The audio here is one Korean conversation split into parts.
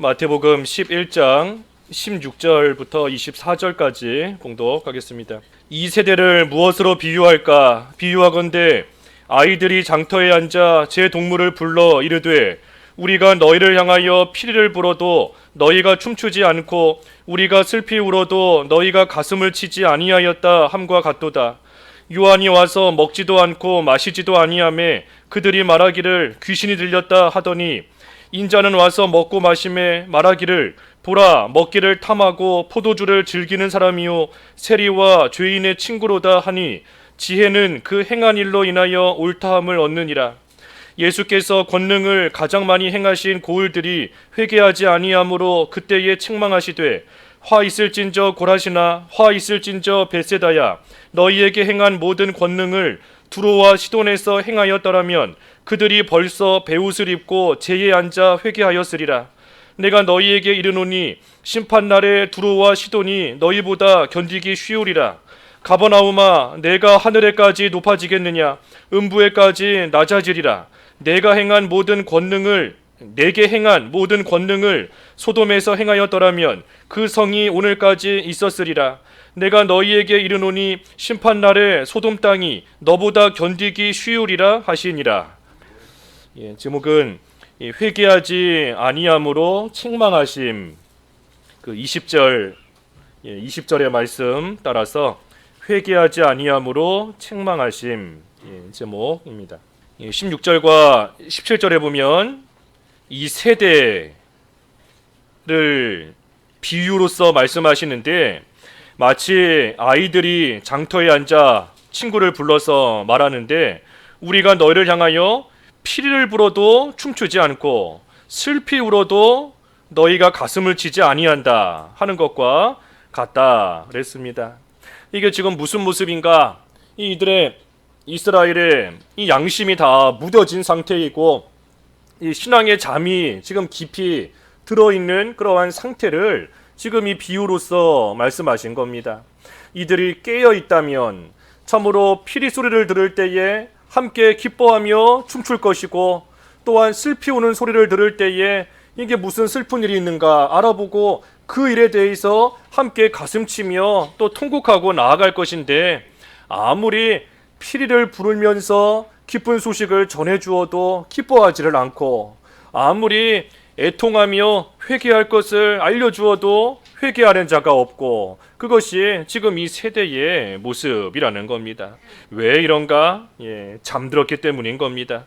마태복음 11장 16절부터 24절까지 봉독하겠습니다. 이 세대를 무엇으로 비유할까? 비유하건대 아이들이 장터에 앉아 제 동물을 불러 이르되 우리가 너희를 향하여 피리를 불어도 너희가 춤추지 않고 우리가 슬피 울어도 너희가 가슴을 치지 아니하였다 함과 같도다. 요한이 와서 먹지도 않고 마시지도 아니하매 그들이 말하기를 귀신이 들렸다 하더니 인자는 와서 먹고 마심에 말하기를 보라 먹기를 탐하고 포도주를 즐기는 사람이요 세리와 죄인의 친구로다 하니 지혜는 그 행한 일로 인하여 옳다함을 얻느니라. 예수께서 권능을 가장 많이 행하신 고을들이 회개하지 아니하므로 그때에 책망하시되 화 있을진저 고라시나 화 있을진저 벳세다야 너희에게 행한 모든 권능을 두로와 시돈에서 행하였더라면 그들이 벌써 베옷을 입고 제에 앉아 회개하였으리라. 내가 너희에게 이르노니 심판날에 두로와 시돈이 너희보다 견디기 쉬우리라. 가버나움아 내가 하늘에까지 높아지겠느냐 음부에까지 낮아지리라. 내게 행한 모든 권능을 소돔에서 행하였더라면 그 성이 오늘까지 있었으리라. 내가 너희에게 이르노니 심판날에 소돔 땅이 너보다 견디기 쉬우리라 하시니라. 제목은 회개하지 아니함으로 책망하심. 그 20절의 말씀 따라서 회개하지 아니함으로 책망하심 제목입니다. 16절과 17절에 보면 이 세대를 비유로서 말씀하시는데 마치 아이들이 장터에 앉아 친구를 불러서 말하는데 우리가 너희를 향하여 피리를 불어도 춤추지 않고 슬피 울어도 너희가 가슴을 치지 아니한다 하는 것과 같다 그랬습니다. 이게 지금 무슨 모습인가? 이들의 이스라엘의 이 양심이 다 무뎌진 상태이고 이 신앙의 잠이 지금 깊이 들어있는 그러한 상태를 지금 이 비유로서 말씀하신 겁니다. 이들이 깨어 있다면 참으로 피리 소리를 들을 때에 함께 기뻐하며 춤출 것이고 또한 슬피 우는 소리를 들을 때에 이게 무슨 슬픈 일이 있는가 알아보고 그 일에 대해서 함께 가슴치며 또 통곡하고 나아갈 것인데 아무리 피리를 부르면서 기쁜 소식을 전해주어도 기뻐하지를 않고 아무리 애통하며 회개할 것을 알려주어도 회개하는 자가 없고 그것이 지금 이 세대의 모습이라는 겁니다. 왜 이런가? 잠들었기 때문인 겁니다.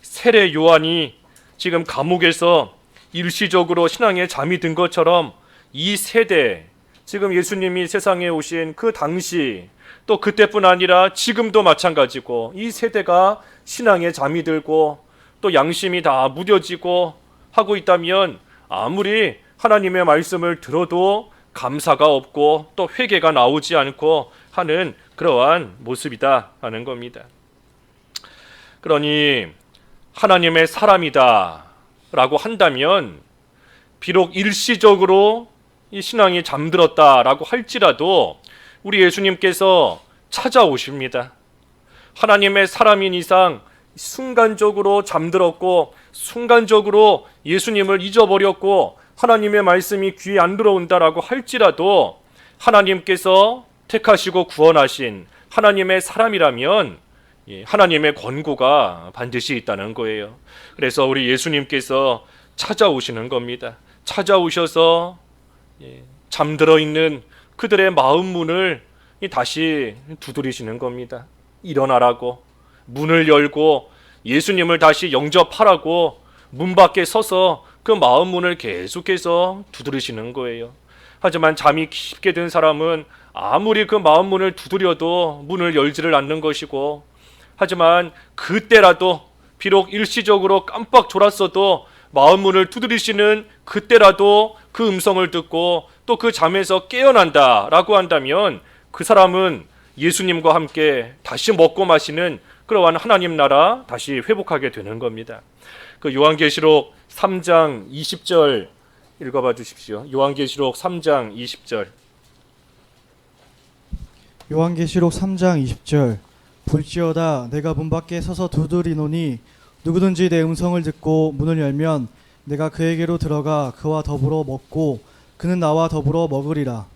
세례 요한이 지금 감옥에서 일시적으로 신앙에 잠이 든 것처럼 이 세대, 지금 예수님이 세상에 오신 그 당시 또 그때뿐 아니라 지금도 마찬가지고 이 세대가 신앙에 잠이 들고 또 양심이 다 무뎌지고 하고 있다면 아무리 하나님의 말씀을 들어도 감사가 없고 또 회개가 나오지 않고 하는 그러한 모습이다 하는 겁니다. 그러니 하나님의 사람이다 라고 한다면 비록 일시적으로 이 신앙이 잠들었다라고 할지라도 우리 예수님께서 찾아오십니다. 하나님의 사람인 이상 순간적으로 잠들었고 순간적으로 예수님을 잊어버렸고 하나님의 말씀이 귀에 안 들어온다라고 할지라도 하나님께서 택하시고 구원하신 하나님의 사람이라면 하나님의 권고가 반드시 있다는 거예요. 그래서 우리 예수님께서 찾아오시는 겁니다. 찾아오셔서 잠들어 있는 그들의 마음 문을 다시 두드리시는 겁니다. 일어나라고 문을 열고 예수님을 다시 영접하라고 문 밖에 서서 그 마음 문을 계속해서 두드리시는 거예요. 하지만 잠이 깊게 든 사람은 아무리 그 마음 문을 두드려도 문을 열지를 않는 것이고 하지만 그때라도 비록 일시적으로 깜빡 졸았어도 마음 문을 두드리시는 그때라도 그 음성을 듣고 또 그 잠에서 깨어난다라고 한다면 그 사람은 예수님과 함께 다시 먹고 마시는 그러한 하나님 나라 다시 회복하게 되는 겁니다. 그 요한계시록 3장 20절 읽어봐 주십시오. 요한계시록 3장 20절. 요한계시록 3장 20절. 볼지어다 내가 문 밖에 서서 두드리노니 누구든지 내 음성을 듣고 문을 열면 내가 그에게로 들어가 그와 더불어 먹고 그는 나와 더불어 먹으리라.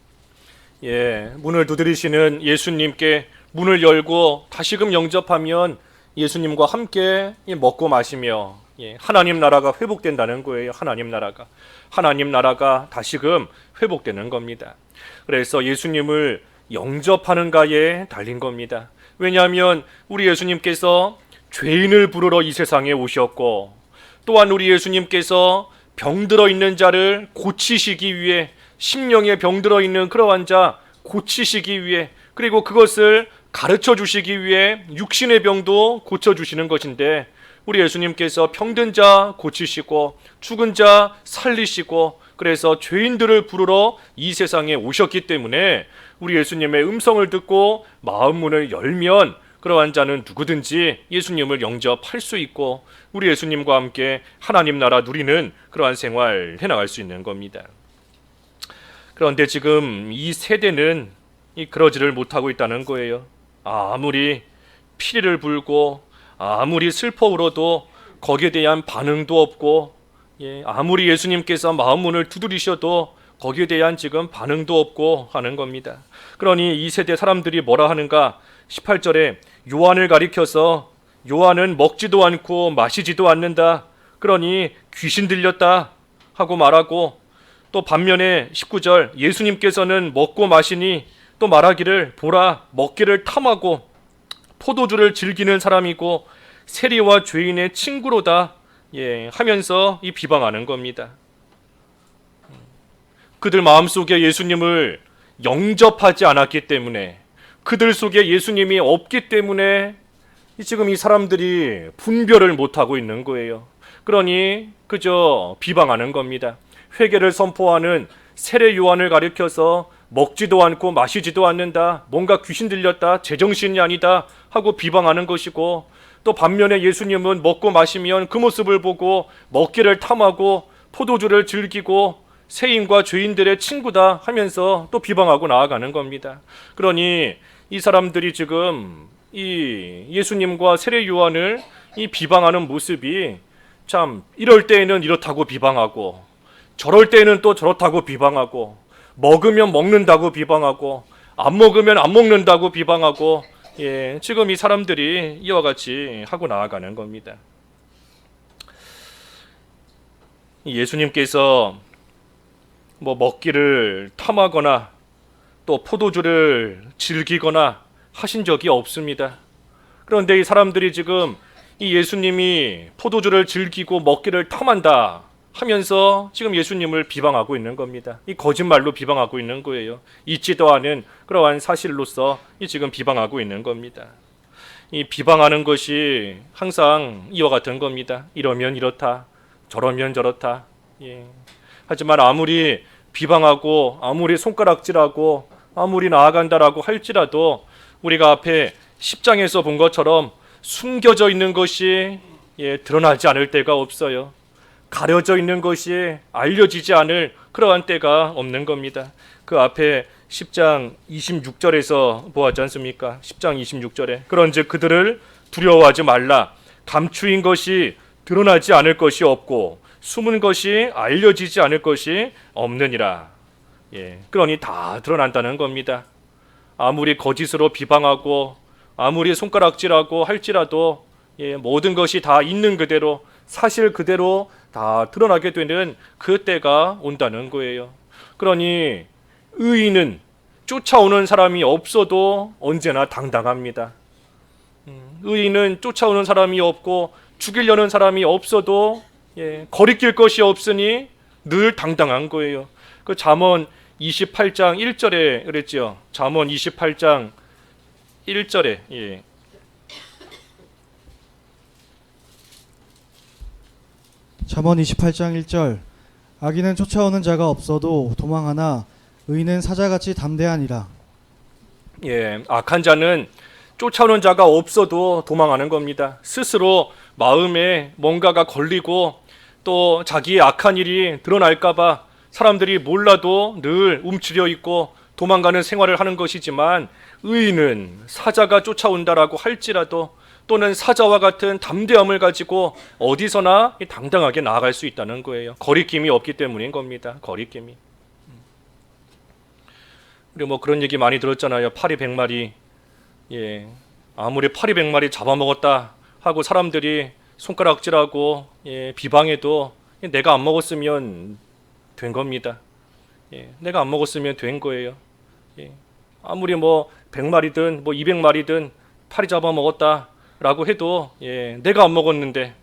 예, 문을 두드리시는 예수님께 문을 열고 다시금 영접하면 예수님과 함께 먹고 마시며 하나님 나라가 회복된다는 거예요. 하나님 나라가 다시금 회복되는 겁니다. 그래서 예수님을 영접하는가에 달린 겁니다. 왜냐하면 우리 예수님께서 죄인을 부르러 이 세상에 오셨고, 또한 우리 예수님께서 병들어 있는 자를 고치시기 위해, 심령에 병들어 있는 그러한 자 고치시기 위해, 그리고 그것을 가르쳐 주시기 위해 육신의 병도 고쳐 주시는 것인데, 우리 예수님께서 병든 자 고치시고 죽은 자 살리시고, 그래서 죄인들을 부르러 이 세상에 오셨기 때문에 우리 예수님의 음성을 듣고 마음 문을 열면 그러한 자는 누구든지 예수님을 영접할 수 있고 우리 예수님과 함께 하나님 나라 누리는 그러한 생활 해나갈 수 있는 겁니다. 그런데 지금 이 세대는 그러지를 못하고 있다는 거예요. 아무리 피리를 불고 아무리 슬퍼 울어도 거기에 대한 반응도 없고, 아무리 예수님께서 마음 문을 두드리셔도 거기에 대한 지금 반응도 없고 하는 겁니다. 그러니 이 세대 사람들이 뭐라 하는가? 18절에 요한을 가리켜서 요한은 먹지도 않고 마시지도 않는다. 그러니 귀신 들렸다 하고 말하고, 또 반면에 19절 예수님께서는 먹고 마시니 또 말하기를 보라 먹기를 탐하고 포도주를 즐기는 사람이고 세리와 죄인의 친구로다 하면서 이 비방하는 겁니다. 그들 마음속에 예수님을 영접하지 않았기 때문에, 그들 속에 예수님이 없기 때문에 지금 이 사람들이 분별을 못하고 있는 거예요. 그러니 그저 비방하는 겁니다. 회개를 선포하는 세례 요한을 가리켜서 먹지도 않고 마시지도 않는다, 뭔가 귀신 들렸다, 제정신이 아니다 하고 비방하는 것이고, 또 반면에 예수님은 먹고 마시면 그 모습을 보고 먹기를 탐하고 포도주를 즐기고 세인과 죄인들의 친구다 하면서 또 비방하고 나아가는 겁니다. 그러니 이 사람들이 지금 이 예수님과 세례 요한을 이 비방하는 모습이 참, 이럴 때에는 이렇다고 비방하고 저럴 때에는 또 저렇다고 비방하고, 먹으면 먹는다고 비방하고 안 먹으면 안 먹는다고 비방하고, 지금 이 사람들이 이와 같이 하고 나아가는 겁니다. 예수님께서 먹기를 탐하거나 또 포도주를 즐기거나 하신 적이 없습니다. 그런데 이 사람들이 지금 이 예수님이 포도주를 즐기고 먹기를 탐한다 하면서 지금 예수님을 비방하고 있는 겁니다. 이 거짓말로 비방하고 있는 거예요. 있지도 않은 그러한 사실로서 이 지금 비방하고 있는 겁니다. 이 비방하는 것이 항상 이와 같은 겁니다. 이러면 이렇다, 저러면 저렇다. 하지만 아무리 비방하고 아무리 손가락질하고 아무리 나아간다라고 할지라도 우리가 앞에 10장에서 본 것처럼 숨겨져 있는 것이 드러나지 않을 때가 없어요. 가려져 있는 것이 알려지지 않을 그러한 때가 없는 겁니다. 그 앞에 10장 26절에서 보았지 않습니까? 10장 26절에 그런즉 그들을 두려워하지 말라. 감추인 것이 드러나지 않을 것이 없고 숨은 것이 알려지지 않을 것이 없느니라. 그러니 다 드러난다는 겁니다. 아무리 거짓으로 비방하고 아무리 손가락질하고 할지라도 모든 것이 다 있는 그대로, 사실 그대로 다 드러나게 되는 그 때가 온다는 거예요. 그러니 의인은 쫓아오는 사람이 없어도 언제나 당당합니다. 의인은 쫓아오는 사람이 없고 죽이려는 사람이 없어도 거리낄 것이 없으니 늘 당당한 거예요. 그 잠언 28장 1절에 그랬죠. 잠언 28장 1절에 잠언 28장 1절 악인은 쫓아오는 자가 없어도 도망하나 의인은 사자같이 담대하니라. 악한 자는 쫓아오는 자가 없어도 도망하는 겁니다. 스스로 마음에 뭔가가 걸리고 또 자기의 악한 일이 드러날까봐 사람들이 몰라도 늘 움츠려 있고 도망가는 생활을 하는 것이지만, 의인은 사자가 쫓아온다라고 할지라도 또는 사자와 같은 담대함을 가지고 어디서나 당당하게 나아갈 수 있다는 거예요. 거리낌이 없기 때문인 겁니다. 거리낌이. 우리 뭐 그런 얘기 많이 들었잖아요. 파리 100마리. 예. 아무리 파리 100마리 잡아먹었다 하고 사람들이 손가락질하고 비방해도 내가 안 먹었으면 된 겁니다. 내가 안 먹었으면 된 거예요. 아무리 뭐 100마리든 뭐 200마리든 파리 잡아먹었다라고 해도 내가 안 먹었는데,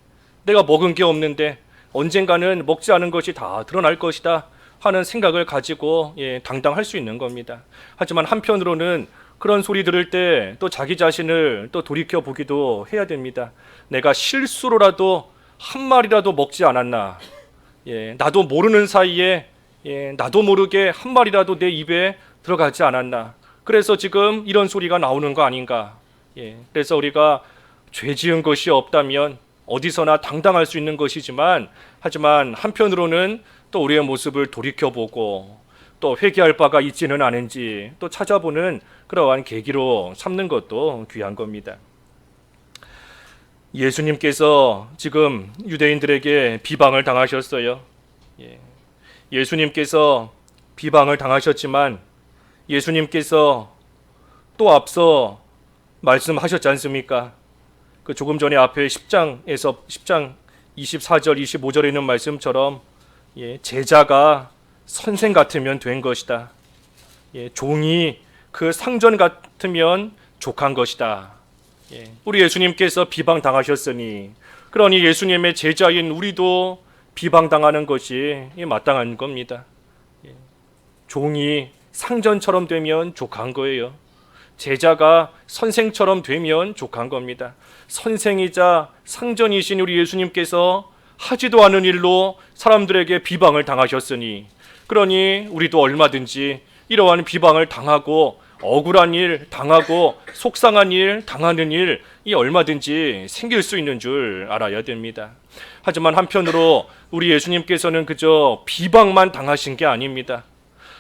내가 먹은 게 없는데 언젠가는 먹지 않은 것이 다 드러날 것이다 하는 생각을 가지고 당당할 수 있는 겁니다. 하지만 한편으로는 그런 소리 들을 때 또 자기 자신을 또 돌이켜 보기도 해야 됩니다. 내가 실수로라도 한 마리라도 먹지 않았나? 나도 모르는 사이에 나도 모르게 한 마리라도 내 입에 들어가지 않았나? 그래서 지금 이런 소리가 나오는 거 아닌가? 그래서 우리가 죄 지은 것이 없다면 어디서나 당당할 수 있는 것이지만, 하지만 한편으로는 또 우리의 모습을 돌이켜보고 또 회개할 바가 있지는 않은지 또 찾아보는 그러한 계기로 삼는 것도 귀한 겁니다. 예수님께서 지금 유대인들에게 비방을 당하셨어요. 예수님께서 비방을 당하셨지만 예수님께서 또 앞서 말씀하셨지 않습니까? 그 조금 전에 앞에 10장 24절 25절에 있는 말씀처럼 제자가 선생 같으면 된 것이다. 종이 그 상전 같으면 족한 것이다. 우리 예수님께서 비방당하셨으니 그러니 예수님의 제자인 우리도 비방당하는 것이 마땅한 겁니다. 종이 상전처럼 되면 족한 거예요. 제자가 선생처럼 되면 족한 겁니다. 선생이자 상전이신 우리 예수님께서 하지도 않은 일로 사람들에게 비방을 당하셨으니 그러니 우리도 얼마든지 이러한 비방을 당하고 억울한 일 당하고 속상한 일 당하는 일이 얼마든지 생길 수 있는 줄 알아야 됩니다. 하지만 한편으로 우리 예수님께서는 그저 비방만 당하신 게 아닙니다.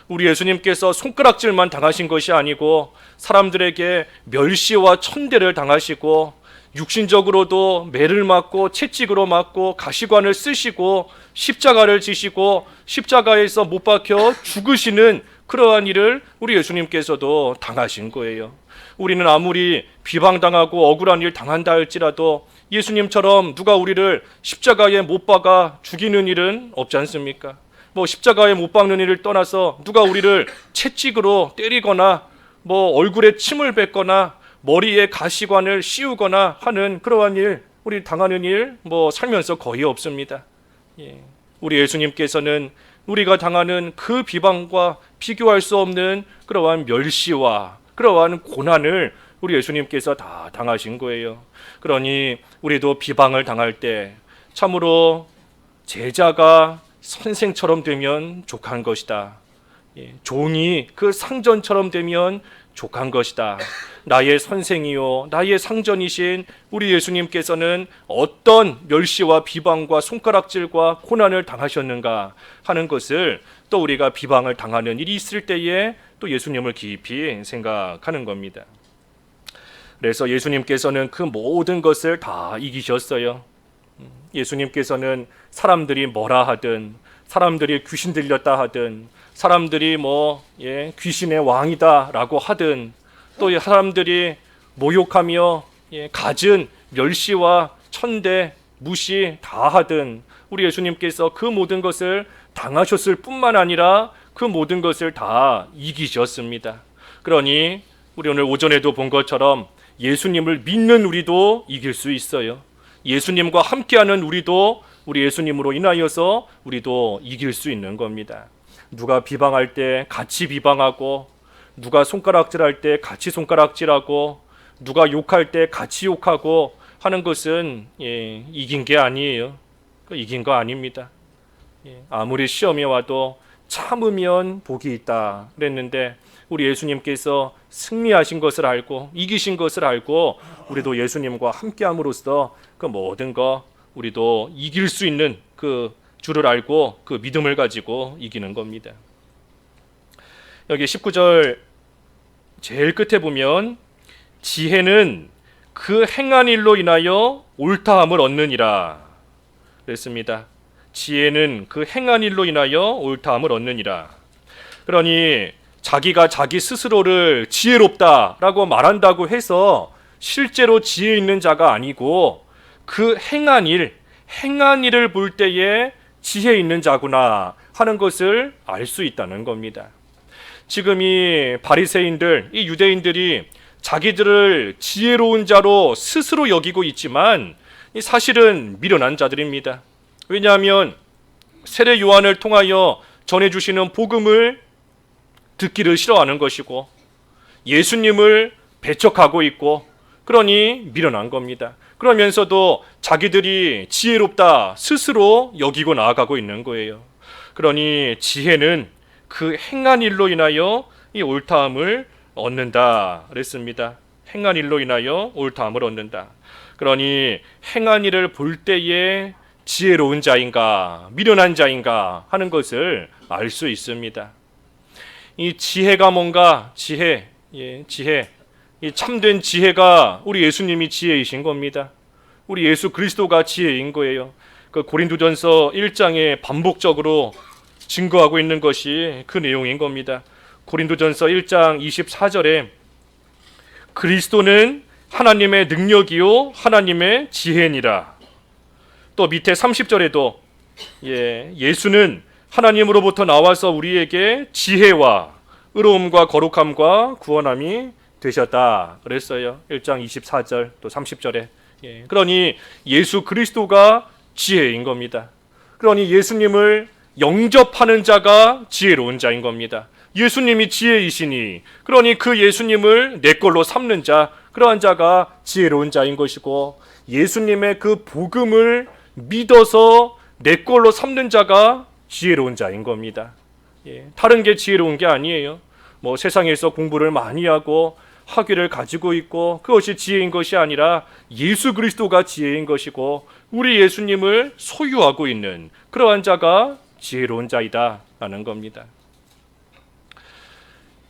우리 예수님께서 손가락질만 당하신 것이 아니고 사람들에게 멸시와 천대를 당하시고 육신적으로도 매를 맞고 채찍으로 맞고 가시관을 쓰시고 십자가를 지시고 십자가에서 못 박혀 죽으시는 그러한 일을 우리 예수님께서도 당하신 거예요. 우리는 아무리 비방당하고 억울한 일 당한다 할지라도 예수님처럼 누가 우리를 십자가에 못 박아 죽이는 일은 없지 않습니까? 뭐 십자가에 못 박는 일을 떠나서 누가 우리를 채찍으로 때리거나 뭐 얼굴에 침을 뱉거나 머리에 가시관을 씌우거나 하는 그러한 일, 우리 당하는 일 뭐 살면서 거의 없습니다. 우리 예수님께서는 우리가 당하는 그 비방과 비교할 수 없는 그러한 멸시와 그러한 고난을 우리 예수님께서 다 당하신 거예요. 그러니 우리도 비방을 당할 때 참으로 제자가 선생처럼 되면 족한 것이다. 종이 그 상전처럼 되면 족한 것이다. 나의 선생이요 나의 상전이신 우리 예수님께서는 어떤 멸시와 비방과 손가락질과 고난을 당하셨는가 하는 것을 또 우리가 비방을 당하는 일이 있을 때에 또 예수님을 깊이 생각하는 겁니다. 그래서 예수님께서는 그 모든 것을 다 이기셨어요. 예수님께서는 사람들이 뭐라 하든, 사람들이 귀신 들렸다 하든, 사람들이 귀신의 왕이다라고 하든, 또 사람들이 모욕하며 갖은 멸시와 천대, 무시 다 하든 우리 예수님께서 그 모든 것을 당하셨을 뿐만 아니라 그 모든 것을 다 이기셨습니다. 그러니 우리 오늘 오전에도 본 것처럼 예수님을 믿는 우리도 이길 수 있어요. 예수님과 함께하는 우리도 우리 예수님으로 인하여서 우리도 이길 수 있는 겁니다. 누가 비방할 때 같이 비방하고, 누가 손가락질할 때 같이 손가락질하고, 누가 욕할 때 같이 욕하고 하는 것은 이긴 게 아니에요. 이긴 거 아닙니다. 아무리 시험이 와도 참으면 복이 있다 그랬는데 우리 예수님께서 승리하신 것을 알고 이기신 것을 알고 우리도 예수님과 함께함으로써 그 모든 거 우리도 이길 수 있는 그 줄을 알고 그 믿음을 가지고 이기는 겁니다. 여기 19절 제일 끝에 보면 지혜는 그 행한 일로 인하여 옳다함을 얻느니라 그랬습니다. 지혜는 그 행한 일로 인하여 옳다함을 얻느니라. 그러니 자기가 자기 스스로를 지혜롭다라고 말한다고 해서 실제로 지혜 있는 자가 아니고 그 행한 일을 볼 때에 지혜 있는 자구나 하는 것을 알 수 있다는 겁니다. 지금 이 바리새인들, 이 유대인들이 자기들을 지혜로운 자로 스스로 여기고 있지만 사실은 미련한 자들입니다. 왜냐하면 세례 요한을 통하여 전해주시는 복음을 듣기를 싫어하는 것이고 예수님을 배척하고 있고 그러니 미련한 겁니다. 그러면서도 자기들이 지혜롭다 스스로 여기고 나아가고 있는 거예요. 그러니 지혜는 그 행한 일로 인하여 이 옳다함을 얻는다 그랬습니다. 행한 일로 인하여 옳다함을 얻는다. 그러니 행한 일을 볼 때에 지혜로운 자인가 미련한 자인가 하는 것을 알 수 있습니다. 이 지혜가 뭔가 지혜 이 참된 지혜가 우리 예수님이 지혜이신 겁니다. 우리 예수 그리스도가 지혜인 거예요. 그 고린도전서 1장에 반복적으로 증거하고 있는 것이 그 내용인 겁니다. 고린도전서 1장 24절에 그리스도는 하나님의 능력이요 하나님의 지혜니라. 또 밑에 30절에도 예수는 하나님으로부터 나와서 우리에게 지혜와 의로움과 거룩함과 구원함이 되셨다 그랬어요. 1장 24절 또 30절에. 그러니 예수 그리스도가 지혜인 겁니다. 그러니 예수님을 영접하는 자가 지혜로운 자인 겁니다. 예수님이 지혜이시니 그러니 그 예수님을 내 걸로 삼는 자, 그러한 자가 지혜로운 자인 것이고 예수님의 그 복음을 믿어서 내 걸로 삼는 자가 지혜로운 자인 겁니다. 다른 게 지혜로운 게 아니에요. 뭐 세상에서 공부를 많이 하고 학위를 가지고 있고 그것이 지혜인 것이 아니라 예수 그리스도가 지혜인 것이고 우리 예수님을 소유하고 있는 그러한 자가 지혜로운 자이다 라는 겁니다.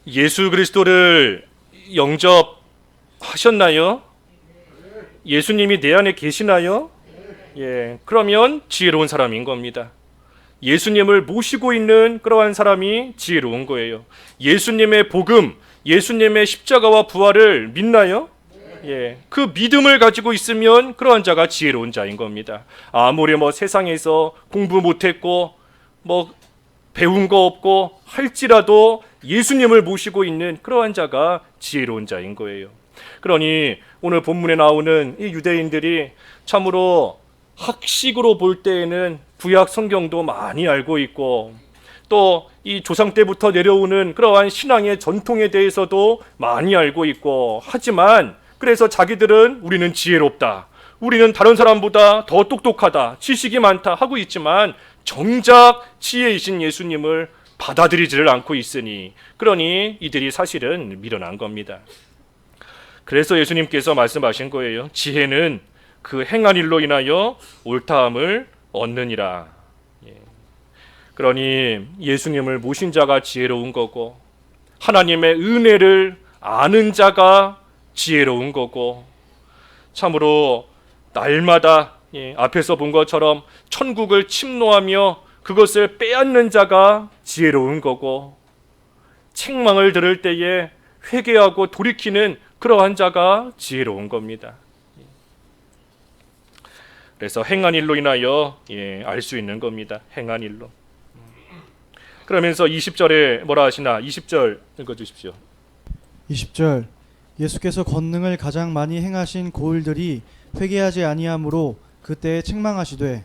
예수 그리스도를 영접하셨나요? 예수님이 내 안에 계시나요? 그러면 지혜로운 사람인 겁니다. 예수님을 모시고 있는 그러한 사람이 지혜로운 거예요. 예수님의 복음, 예수님의 십자가와 부활을 믿나요? 그 믿음을 가지고 있으면 그러한 자가 지혜로운 자인 겁니다. 아무리 세상에서 공부 못했고 배운 거 없고 할지라도 예수님을 모시고 있는 그러한 자가 지혜로운 자인 거예요. 그러니 오늘 본문에 나오는 이 유대인들이 참으로 학식으로 볼 때에는 구약 성경도 많이 알고 있고 또 이 조상 때부터 내려오는 그러한 신앙의 전통에 대해서도 많이 알고 있고 하지만 그래서 자기들은 우리는 지혜롭다, 우리는 다른 사람보다 더 똑똑하다, 지식이 많다 하고 있지만 정작 지혜이신 예수님을 받아들이지를 않고 있으니 그러니 이들이 사실은 미련한 겁니다. 그래서 예수님께서 말씀하신 거예요. 지혜는 그 행한 일로 인하여 옳다함을 얻느니라. 그러니 예수님을 모신 자가 지혜로운 거고 하나님의 은혜를 아는 자가 지혜로운 거고 참으로 날마다 앞에서 본 것처럼 천국을 침노하며 그것을 빼앗는 자가 지혜로운 거고 책망을 들을 때에 회개하고 돌이키는 그러한 자가 지혜로운 겁니다. 그래서 행한 일로 인하여 알 수 있는 겁니다. 행한 일로. 그러면서 20절에 뭐라 하시나? 20절 읽어주십시오. 20절 예수께서 권능을 가장 많이 행하신 고을들이 회개하지 아니하므로 그때에 책망하시되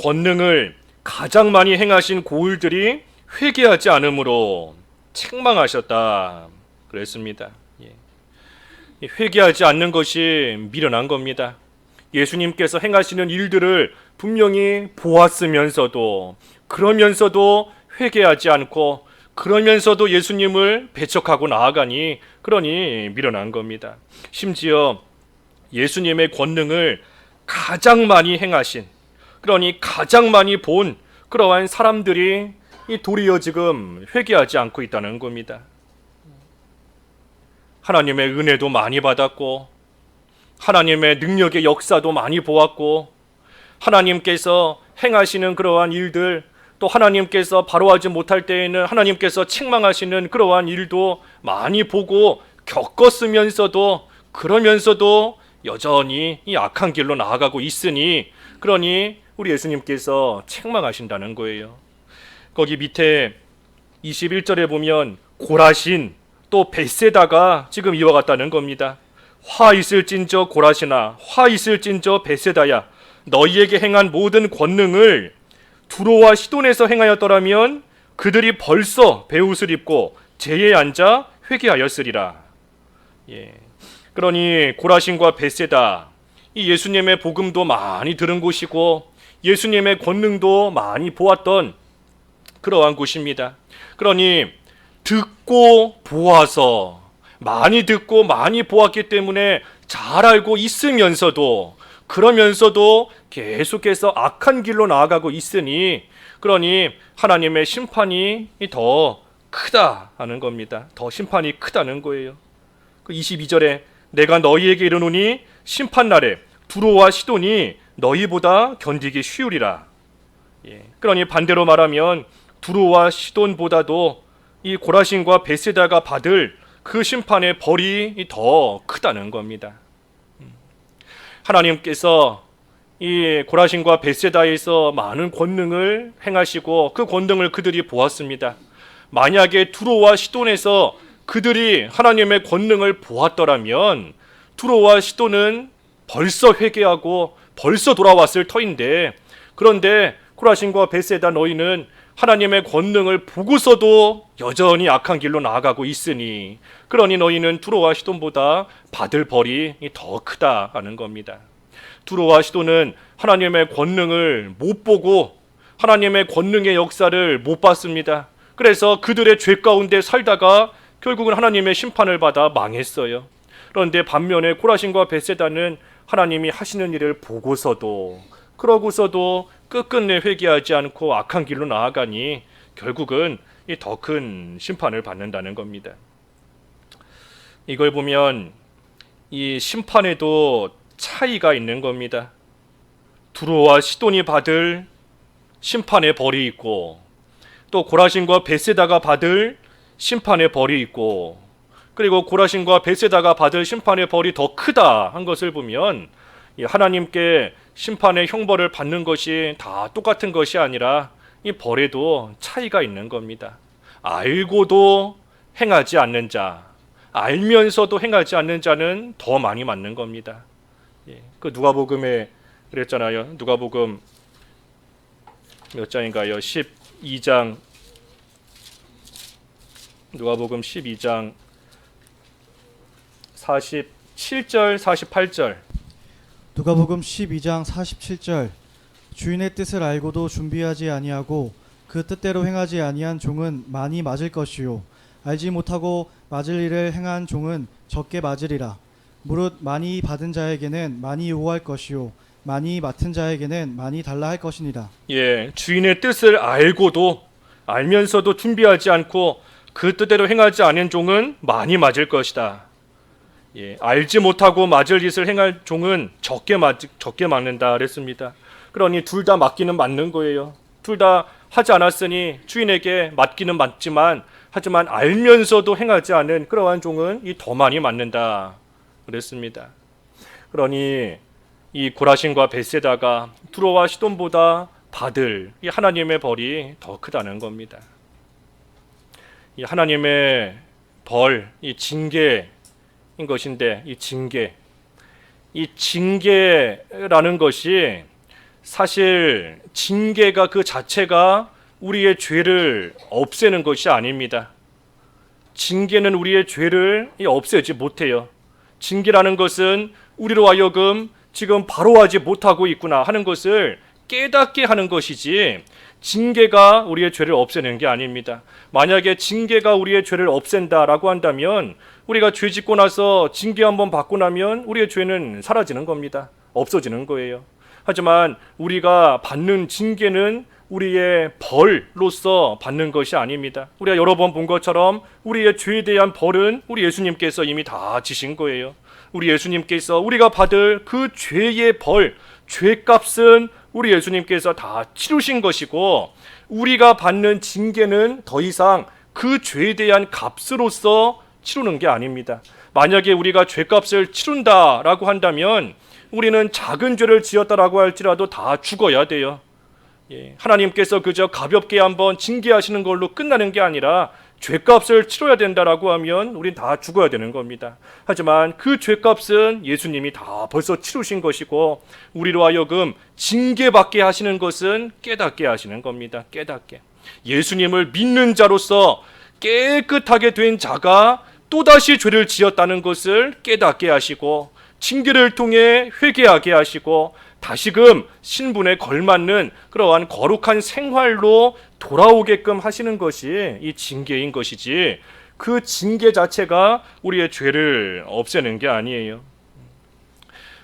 권능을 가장 많이 행하신 고을들이 회개하지 않으므로 책망하셨다 그랬습니다. 회개하지 않는 것이 미련한 겁니다. 예수님께서 행하시는 일들을 분명히 보았으면서도 그러면서도 회개하지 않고 그러면서도 예수님을 배척하고 나아가니 그러니 미련한 겁니다. 심지어 예수님의 권능을 가장 많이 행하신 그러니 가장 많이 본 그러한 사람들이 이 도리어 지금 회개하지 않고 있다는 겁니다. 하나님의 은혜도 많이 받았고 하나님의 능력의 역사도 많이 보았고 하나님께서 행하시는 그러한 일들, 또 하나님께서 바로하지 못할 때에는 하나님께서 책망하시는 그러한 일도 많이 보고 겪었으면서도, 그러면서도 여전히 이 악한 길로 나아가고 있으니, 그러니 우리 예수님께서 책망하신다는 거예요. 거기 밑에 21절에 보면 고라신 또 벳세다가 지금 이와 같다는 겁니다. 화 있을진저 고라시나, 화 있을진저 벳세다야, 너희에게 행한 모든 권능을 두로와 시돈에서 행하였더라면 그들이 벌써 베옷을 입고 제에 앉아 회개하였으리라. 그러니 고라신과 벳세다, 이 예수님의 복음도 많이 들은 곳이고 예수님의 권능도 많이 보았던 그러한 곳입니다. 그러니 듣고 보아서, 많이 듣고 많이 보았기 때문에 잘 알고 있으면서도, 그러면서도 계속해서 악한 길로 나아가고 있으니, 그러니 하나님의 심판이 더 크다 하는 겁니다. 더 심판이 크다는 거예요. 그 22절에 내가 너희에게 이르노니 심판날에 두로와 시돈이 너희보다 견디기 쉬우리라. 그러니 반대로 말하면 두로와 시돈보다도 이 고라신과 벳세다가 받을 그 심판의 벌이 더 크다는 겁니다. 하나님께서 이 고라신과 벳세다에서 많은 권능을 행하시고 그 권능을 그들이 보았습니다. 만약에 두로와 시돈에서 그들이 하나님의 권능을 보았더라면 두로와 시돈은 벌써 회개하고 벌써 돌아왔을 터인데, 그런데 고라신과 벳세다 너희는 하나님의 권능을 보고서도 여전히 악한 길로 나아가고 있으니, 그러니 너희는 두로와 시돈보다 받을 벌이 더 크다 하는 겁니다. 두로와 시돈은 하나님의 권능을 못 보고 하나님의 권능의 역사를 못 봤습니다. 그래서 그들의 죄 가운데 살다가 결국은 하나님의 심판을 받아 망했어요. 그런데 반면에 코라신과 벳세다는 하나님이 하시는 일을 보고서도, 그러고서도 끝끝내 회개하지 않고 악한 길로 나아가니 결국은 더 큰 심판을 받는다는 겁니다. 이걸 보면 이 심판에도 차이가 있는 겁니다. 두로와 시돈이 받을 심판의 벌이 있고, 또 고라신과 벳세다가 받을 심판의 벌이 있고, 그리고 고라신과 벳세다가 받을 심판의 벌이 더 크다 한 것을 보면 하나님께 심판의 형벌을 받는 것이 다 똑같은 것이 아니라 이 벌에도 차이가 있는 겁니다. 알고도 행하지 않는 자, 알면서도 행하지 않는 자는 더 많이 맞는 겁니다. 그 누가복음에 그랬잖아요. 누가복음 몇 장인가요? 12장, 누가복음 12장 47절 48절. 누가복음 12장 47절. 주인의 뜻을 알고도 준비하지 아니하고 그 뜻대로 행하지 아니한 종은 많이 맞을 것이요 알지 못하고 맞을 일을 행한 종은 적게 맞으리라. 무릇 많이 받은 자에게는 많이 요구할 것이요 많이 맡은 자에게는 많이 달라 할 것이니라. 주인의 뜻을 알고도, 알면서도 준비하지 않고 그 뜻대로 행하지 않은 종은 많이 맞을 것이다. 알지 못하고 맞을 짓을 행할 종은 적게 맞는다 그랬습니다. 그러니 둘 다 맞기는 맞는 거예요. 둘 다 하지 않았으니 주인에게 맞기는 맞지만, 하지만 알면서도 행하지 않은 그러한 종은 더 많이 맞는다 그랬습니다. 그러니 이 고라신과 벳세다가 두로와 시돈보다 받을 이 하나님의 벌이 더 크다는 겁니다. 이 하나님의 벌, 이 징계인 것인데, 이 징계라는 것이 사실 징계가 그 자체가 우리의 죄를 없애는 것이 아닙니다. 징계는 우리의 죄를 없애지 못해요. 징계라는 것은 우리로 하여금 지금 바로하지 못하고 있구나 하는 것을 깨닫게 하는 것이지, 징계가 우리의 죄를 없애는 게 아닙니다. 만약에 징계가 우리의 죄를 없앤다라고 한다면 우리가 죄 짓고 나서 징계 한번 받고 나면 우리의 죄는 사라지는 겁니다. 없어지는 거예요. 하지만 우리가 받는 징계는 우리의 벌로서 받는 것이 아닙니다. 우리가 여러 번 본 것처럼 우리의 죄에 대한 벌은 우리 예수님께서 이미 다 지신 거예요. 우리 예수님께서 우리가 받을 그 죄의 벌, 죄값은 우리 예수님께서 다 치르신 것이고, 우리가 받는 징계는 더 이상 그 죄에 대한 값으로서 치르는 게 아닙니다. 만약에 우리가 죄값을 치른다라고 한다면 우리는 작은 죄를 지었다라고 할지라도 다 죽어야 돼요. 하나님께서 그저 가볍게 한번 징계하시는 걸로 끝나는 게 아니라 죄값을 치러야 된다라고 하면 우린 다 죽어야 되는 겁니다. 하지만 그 죄값은 예수님이 다 벌써 치르신 것이고, 우리로 하여금 징계받게 하시는 것은 깨닫게 하시는 겁니다. 깨닫게. 예수님을 믿는 자로서 깨끗하게 된 자가 또다시 죄를 지었다는 것을 깨닫게 하시고, 징계를 통해 회개하게 하시고, 다시금 신분에 걸맞는 그러한 거룩한 생활로 돌아오게끔 하시는 것이 이 징계인 것이지, 그 징계 자체가 우리의 죄를 없애는 게 아니에요.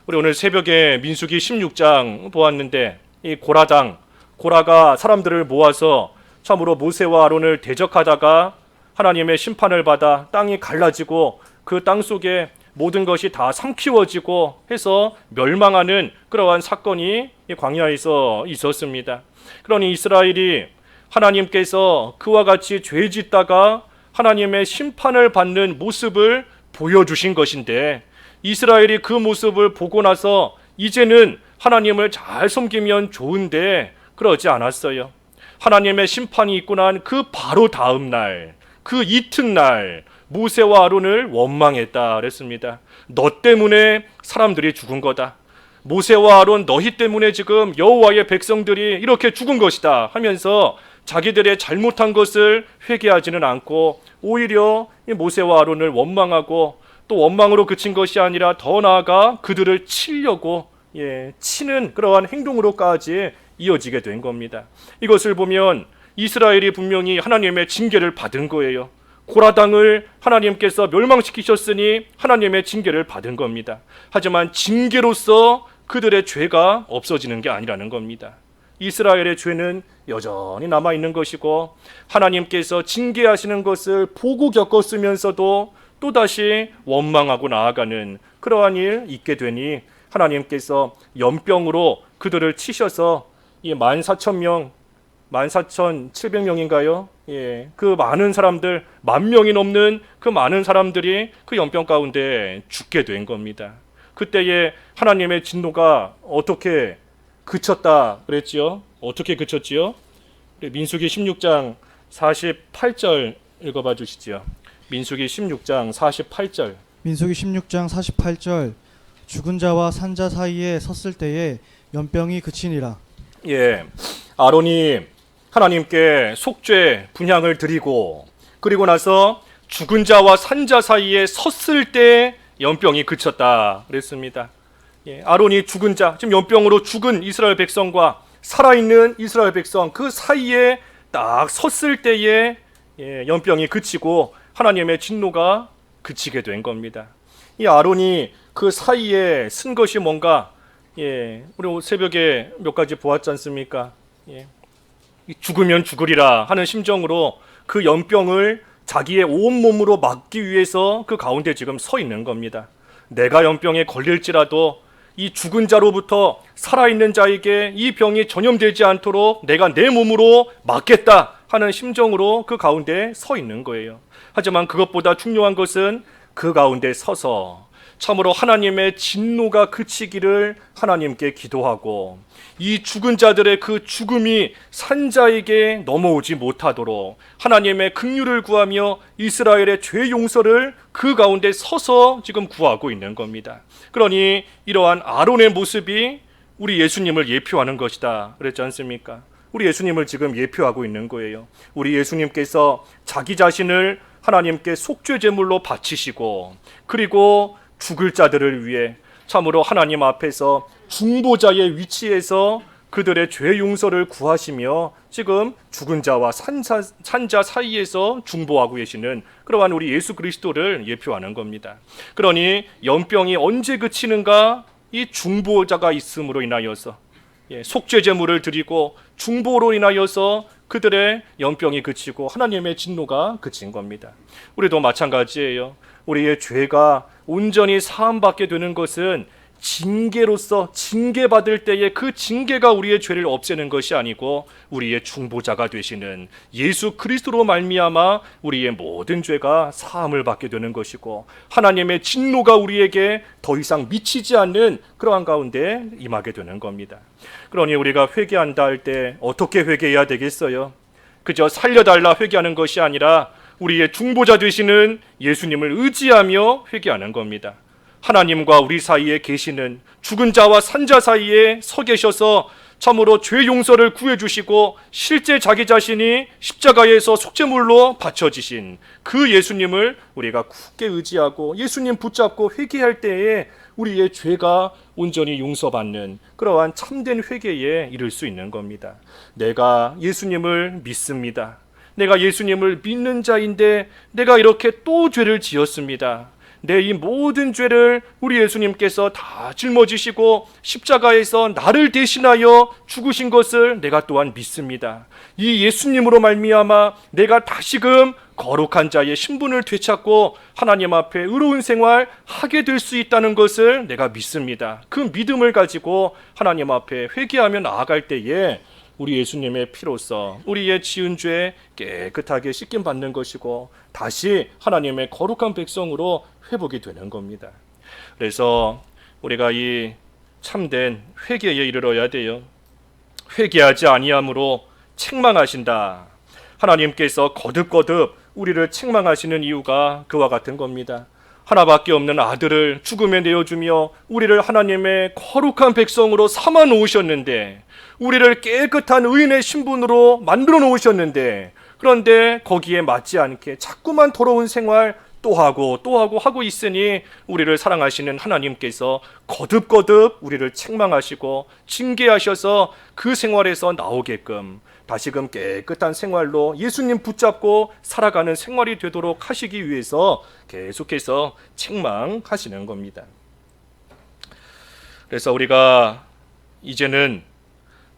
우리 오늘 새벽에 민수기 16장 보았는데, 이 고라가 사람들을 모아서 참으로 모세와 아론을 대적하다가 하나님의 심판을 받아 땅이 갈라지고 그 땅 속에 모든 것이 다 삼키워지고 해서 멸망하는 그러한 사건이 광야에서 있었습니다. 그러니 이스라엘이 하나님께서 그와 같이 죄 짓다가 하나님의 심판을 받는 모습을 보여주신 것인데, 이스라엘이 그 모습을 보고 나서 이제는 하나님을 잘 섬기면 좋은데 그러지 않았어요. 하나님의 심판이 있고 난 그 바로 다음 날, 그 이튿날 모세와 아론을 원망했다 그랬습니다. 너 때문에 사람들이 죽은 거다. 모세와 아론 너희 때문에 지금 여호와의 백성들이 이렇게 죽은 것이다 하면서 자기들의 잘못한 것을 회개하지는 않고 오히려 모세와 아론을 원망하고, 또 원망으로 그친 것이 아니라 더 나아가 그들을 치려고 치는 그러한 행동으로까지 이어지게 된 겁니다. 이것을 보면 이스라엘이 분명히 하나님의 징계를 받은 거예요. 고라당을 하나님께서 멸망시키셨으니 하나님의 징계를 받은 겁니다. 하지만 징계로서 그들의 죄가 없어지는 게 아니라는 겁니다. 이스라엘의 죄는 여전히 남아있는 것이고, 하나님께서 징계하시는 것을 보고 겪었으면서도 또다시 원망하고 나아가는 그러한 일 있게 되니, 하나님께서 연병으로 그들을 치셔서 이 14,000명, 14,700명인가요? 그 많은 사람들, 10,000명이 넘는 그 많은 사람들이 그 연병 가운데 죽게 된 겁니다. 그때에 하나님의 진노가 어떻게 그쳤다 그랬지요? 어떻게 그쳤지요? 민수기 16장 48절 읽어봐 주시지요. 민수기 16장 48절. 민수기 16장 48절. 죽은 자와 산 자 사이에 섰을 때에 연병이 그치니라. 아론이 하나님께 속죄 분향을 드리고, 그리고 나서 죽은 자와 산 자 사이에 섰을 때 연병이 그쳤다 그랬습니다. 아론이 죽은 자, 지금 연병으로 죽은 이스라엘 백성과 살아있는 이스라엘 백성 그 사이에 딱 섰을 때에 연병이 그치고 하나님의 진노가 그치게 된 겁니다. 이 아론이 그 사이에 쓴 것이 뭔가, 우리 새벽에 몇 가지 보았지 않습니까? 죽으면 죽으리라 하는 심정으로 그 연병을 자기의 온몸으로 막기 위해서 그 가운데 지금 서 있는 겁니다. 내가 연병에 걸릴지라도 이 죽은 자로부터 살아있는 자에게 이 병이 전염되지 않도록 내가 내 몸으로 막겠다 하는 심정으로 그 가운데 서 있는 거예요. 하지만 그것보다 중요한 것은 그 가운데 서서 참으로 하나님의 진노가 그치기를 하나님께 기도하고, 이 죽은 자들의 그 죽음이 산자에게 넘어오지 못하도록 하나님의 긍휼을 구하며 이스라엘의 죄 용서를 그 가운데 서서 지금 구하고 있는 겁니다. 그러니 이러한 아론의 모습이 우리 예수님을 예표하는 것이다 그랬지 않습니까? 우리 예수님을 지금 예표하고 있는 거예요. 우리 예수님께서 자기 자신을 하나님께 속죄 제물로 바치시고, 그리고 죽을 자들을 위해 참으로 하나님 앞에서 중보자의 위치에서 그들의 죄 용서를 구하시며 지금 죽은 자와 산자 사이에서 중보하고 계시는 그러한 우리 예수 그리스도를 예표하는 겁니다. 그러니 연병이 언제 그치는가? 이 중보자가 있음으로 인하여서, 속죄 제물을 드리고 중보로 인하여서 그들의 연병이 그치고 하나님의 진노가 그친 겁니다. 우리도 마찬가지예요. 우리의 죄가 온전히 사함받게 되는 것은 징계로서 징계받을 때에 그 징계가 우리의 죄를 없애는 것이 아니고 우리의 중보자가 되시는 예수 그리스도로 말미암아 우리의 모든 죄가 사함을 받게 되는 것이고 하나님의 진노가 우리에게 더 이상 미치지 않는 그러한 가운데 임하게 되는 겁니다. 그러니 우리가 회개한다 할 때 어떻게 회개해야 되겠어요? 그저 살려달라 회개하는 것이 아니라 우리의 중보자 되시는 예수님을 의지하며 회개하는 겁니다. 하나님과 우리 사이에 계시는 죽은 자와 산 자 사이에 서 계셔서 참으로 죄 용서를 구해주시고 실제 자기 자신이 십자가에서 속죄물로 바쳐지신 그 예수님을 우리가 굳게 의지하고 예수님 붙잡고 회개할 때에 우리의 죄가 온전히 용서받는 그러한 참된 회개에 이를 수 있는 겁니다. 내가 예수님을 믿습니다. 내가 예수님을 믿는 자인데 내가 이렇게 또 죄를 지었습니다. 내 이 모든 죄를 우리 예수님께서 다 짊어지시고 십자가에서 나를 대신하여 죽으신 것을 내가 또한 믿습니다. 이 예수님으로 말미암아 내가 다시금 거룩한 자의 신분을 되찾고 하나님 앞에 의로운 생활 하게 될 수 있다는 것을 내가 믿습니다. 그 믿음을 가지고 하나님 앞에 회개하며 나아갈 때에 우리 예수님의 피로써 우리의 지은 죄 깨끗하게 씻김 받는 것이고 다시 하나님의 거룩한 백성으로 회복이 되는 겁니다. 그래서 우리가 이 참된 회개에 이르러야 돼요. 회개하지 아니함으로 책망하신다. 하나님께서 거듭거듭 우리를 책망하시는 이유가 그와 같은 겁니다. 하나밖에 없는 아들을 죽음에 내어주며 우리를 하나님의 거룩한 백성으로 삼아 놓으셨는데, 우리를 깨끗한 의인의 신분으로 만들어 놓으셨는데, 그런데 거기에 맞지 않게 자꾸만 더러운 생활 또 하고 있으니 우리를 사랑하시는 하나님께서 거듭거듭 우리를 책망하시고 징계하셔서 그 생활에서 나오게끔 다시금 깨끗한 생활로 예수님 붙잡고 살아가는 생활이 되도록 하시기 위해서 계속해서 책망하시는 겁니다. 그래서 우리가 이제는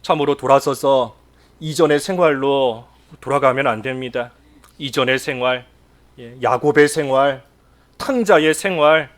참으로 돌아서서 이전의 생활로 돌아가면 안 됩니다. 이전의 생활, 야곱의 생활, 탕자의 생활,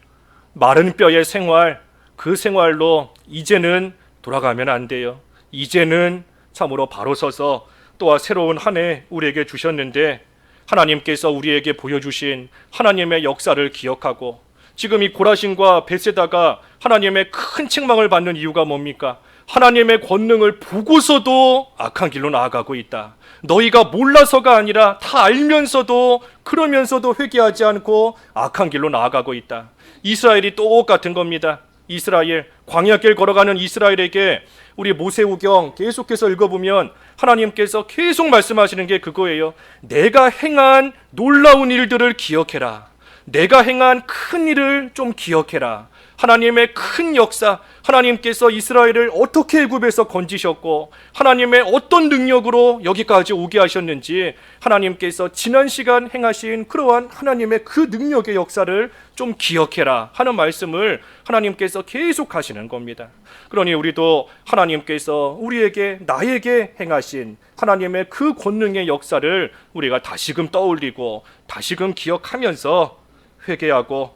마른 뼈의 생활, 그 생활로 이제는 돌아가면 안 돼요. 이제는 참으로 바로 서서 또한 새로운 한 해 우리에게 주셨는데, 하나님께서 우리에게 보여주신 하나님의 역사를 기억하고, 지금 이 고라신과 벳세다가 하나님의 큰 책망을 받는 이유가 뭡니까? 하나님의 권능을 보고서도 악한 길로 나아가고 있다. 너희가 몰라서가 아니라 다 알면서도, 그러면서도 회개하지 않고 악한 길로 나아가고 있다. 이스라엘이 똑같은 겁니다. 이스라엘, 광야길 걸어가는 이스라엘에게 우리 모세오경 계속해서 읽어보면 하나님께서 계속 말씀하시는 게 그거예요. 내가 행한 놀라운 일들을 기억해라. 내가 행한 큰 일을 좀 기억해라. 하나님의 큰 역사, 하나님께서 이스라엘을 어떻게 애굽에서 건지셨고 하나님의 어떤 능력으로 여기까지 오게 하셨는지, 하나님께서 지난 시간 행하신 그러한 하나님의 그 능력의 역사를 좀 기억해라 하는 말씀을 하나님께서 계속 하시는 겁니다. 그러니 우리도 하나님께서 우리에게, 나에게 행하신 하나님의 그 권능의 역사를 우리가 다시금 떠올리고 다시금 기억하면서 회개하고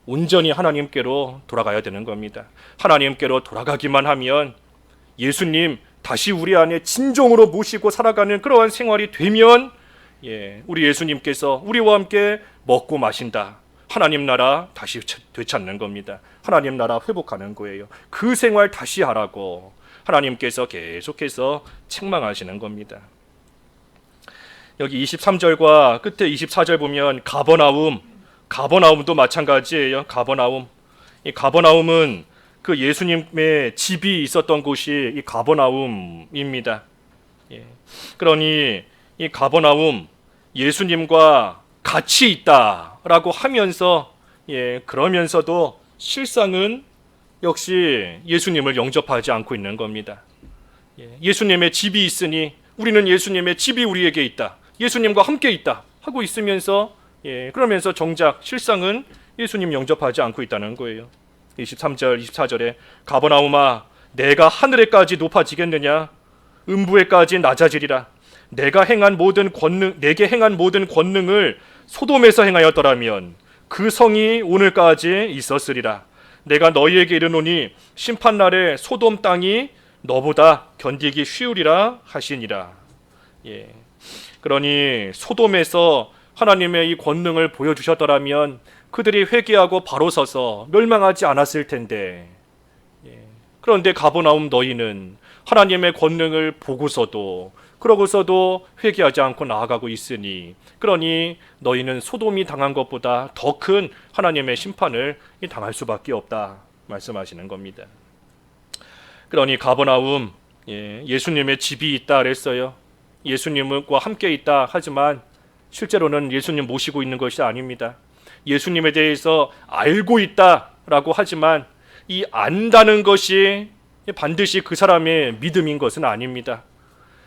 온전히 하나님께로 돌아가야 되는 겁니다. 하나님께로 돌아가기만 하면, 예수님 다시 우리 안에 진정으로 모시고 살아가는 그러한 생활이 되면, 우리 예수님께서 우리와 함께 먹고 마신다. 하나님 나라 다시 되찾는 겁니다. 하나님 나라 회복하는 거예요. 그 생활 다시 하라고 하나님께서 계속해서 책망하시는 겁니다. 여기 23절과 끝에 24절 보면 가버나움도 마찬가지예요. 이 가버나움은 그 예수님의 집이 있었던 곳이 이 가버나움입니다. 그러니 이 가버나움, 예수님과 같이 있다라고 하면서, 그러면서도 실상은 역시 예수님을 영접하지 않고 있는 겁니다. 예수님의 집이 있으니 우리는 예수님의 집이 우리에게 있다, 예수님과 함께 있다 하고 있으면서, 그러면서 정작 실상은 예수님 영접하지 않고 있다는 거예요. 23절, 24절에 가버나움아, 내가 하늘에까지 높아지겠느냐? 음부에까지 낮아지리라. 내게 행한 모든 권능을 소돔에서 행하였더라면 그 성이 오늘까지 있었으리라. 내가 너희에게 이르노니 심판날에 소돔 땅이 너보다 견디기 쉬우리라 하시니라. 그러니 소돔에서 하나님의 이 권능을 보여주셨더라면 그들이 회개하고 바로 서서 멸망하지 않았을 텐데, 그런데 가버나움 너희는 하나님의 권능을 보고서도 그러고서도 회개하지 않고 나아가고 있으니, 그러니 너희는 소돔이 당한 것보다 더 큰 하나님의 심판을 당할 수밖에 없다 말씀하시는 겁니다. 그러니 가버나움, 예수님의 집이 있다 그랬어요. 예수님과 함께 있다 하지만 실제로는 예수님 모시고 있는 것이 아닙니다. 예수님에 대해서 알고 있다라고 하지만 이 안다는 것이 반드시 그 사람의 믿음인 것은 아닙니다.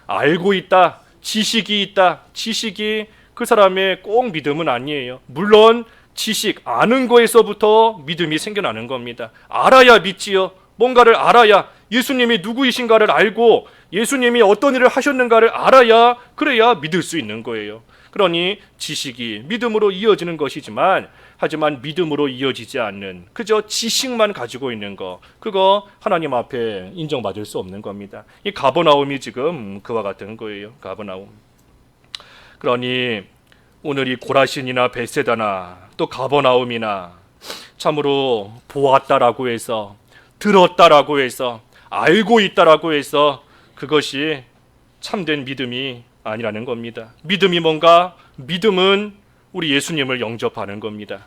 알고 있다, 지식이 있다, 지식이 그 사람의 꼭 믿음은 아니에요. 물론 지식, 아는 거에서부터 믿음이 생겨나는 겁니다. 알아야 믿지요. 뭔가를 알아야, 예수님이 누구이신가를 알고 예수님이 어떤 일을 하셨는가를 알아야, 그래야 믿을 수 있는 거예요. 그러니 지식이 믿음으로 이어지는 것이지만, 하지만 믿음으로 이어지지 않는 그저 지식만 가지고 있는 거, 그거 하나님 앞에 인정받을 수 없는 겁니다. 이 가버나움이 지금 그와 같은 거예요. 가버나움. 그러니 오늘 이 고라신이나 벳세다나 또 가버나움이나 참으로 보았다라고 해서, 들었다라고 해서, 알고 있다라고 해서 그것이 참된 믿음이 아니라는 겁니다. 믿음이 뭔가? 믿음은 우리 예수님을 영접하는 겁니다.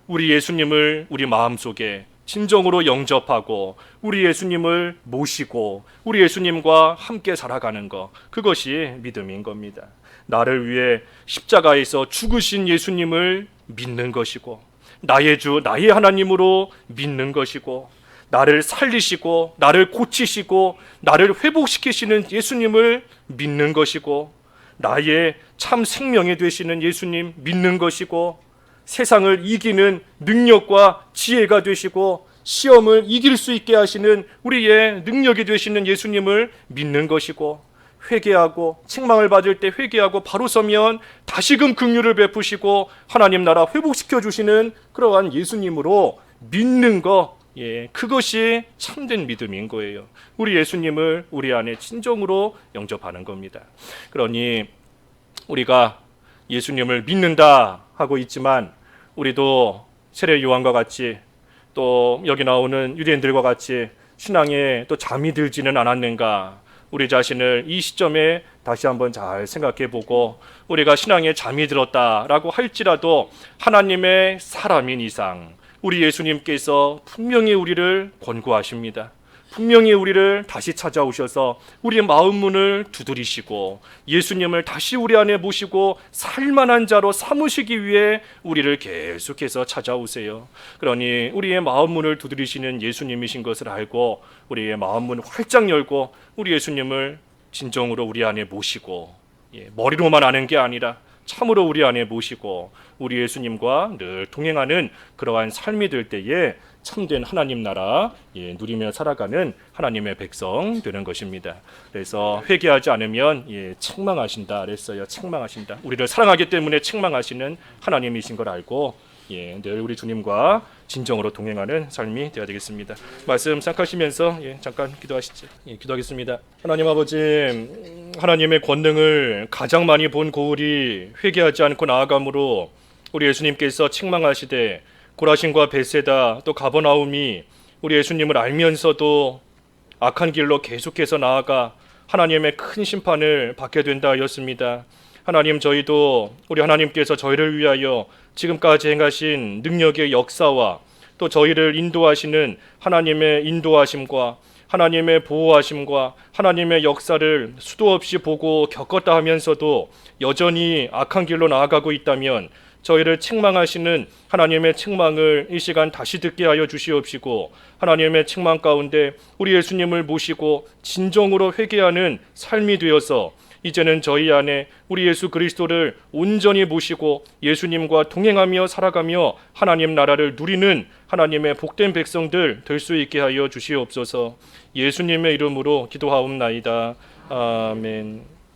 우리 예수님을 우리 마음속에 진정으로 영접하고 우리 예수님을 모시고 우리 예수님과 함께 살아가는 것, 그것이 믿음인 겁니다. 나를 위해 십자가에서 죽으신 예수님을 믿는 것이고, 나의 주, 나의 하나님으로 믿는 것이고, 나를 살리시고 나를 고치시고 나를 회복시키시는 예수님을 믿는 것이고, 나의 참 생명이 되시는 예수님 믿는 것이고, 세상을 이기는 능력과 지혜가 되시고 시험을 이길 수 있게 하시는 우리의 능력이 되시는 예수님을 믿는 것이고, 회개하고 책망을 받을 때 회개하고 바로 서면 다시금 긍휼을 베푸시고 하나님 나라 회복시켜 주시는 그러한 예수님으로 믿는 것, 그것이 참된 믿음인 거예요. 우리 예수님을 우리 안에 진정으로 영접하는 겁니다. 그러니 우리가 예수님을 믿는다 하고 있지만, 우리도 세례 요한과 같이 또 여기 나오는 유대인들과 같이 신앙에 또 잠이 들지는 않았는가, 우리 자신을 이 시점에 다시 한번 잘 생각해 보고, 우리가 신앙에 잠이 들었다라고 할지라도 하나님의 사람인 이상 우리 예수님께서 분명히 우리를 권고하십니다. 분명히 우리를 다시 찾아오셔서 우리의 마음 문을 두드리시고 예수님을 다시 우리 안에 모시고 살만한 자로 삼으시기 위해 우리를 계속해서 찾아오세요. 그러니 우리의 마음 문을 두드리시는 예수님이신 것을 알고 우리의 마음 문을 활짝 열고 우리 예수님을 진정으로 우리 안에 모시고, 머리로만 아는 게 아니라 참으로 우리 안에 모시고 우리 예수님과 늘 동행하는 그러한 삶이 될 때에 참된 하나님 나라 누리며 살아가는 하나님의 백성 되는 것입니다. 그래서 회개하지 않으면 책망하신다 그랬어요. 책망하신다. 우리를 사랑하기 때문에 책망하시는 하나님이신 걸 알고 늘 우리 주님과 진정으로 동행하는 삶이 되어야 되겠습니다. 말씀 생각하시면서 잠깐 기도하시죠. 기도하겠습니다. 하나님 아버지, 하나님의 권능을 가장 많이 본 고울이 회개하지 않고 나아감으로 우리 예수님께서 책망하시되, 고라신과 벳세다 또 가버나움이 우리 예수님을 알면서도 악한 길로 계속해서 나아가 하나님의 큰 심판을 받게 된다 하였습니다. 하나님, 저희도 우리 하나님께서 저희를 위하여 지금까지 행하신 능력의 역사와 또 저희를 인도하시는 하나님의 인도하심과 하나님의 보호하심과 하나님의 역사를 수도 없이 보고 겪었다 하면서도 여전히 악한 길로 나아가고 있다면 저희를 책망하시는 하나님의 책망을 이 시간 다시 듣게 하여 주시옵시고, 하나님의 책망 가운데 우리 예수님을 모시고 진정으로 회개하는 삶이 되어서 이제는 저희 안에 우리 예수 그리스도를 온전히 모시고 예수님과 동행하며 살아가며 하나님 나라를 누리는 하나님의 복된 백성들 될 수 있게 하여 주시옵소서. 예수님의 이름으로 기도하옵나이다. 아멘.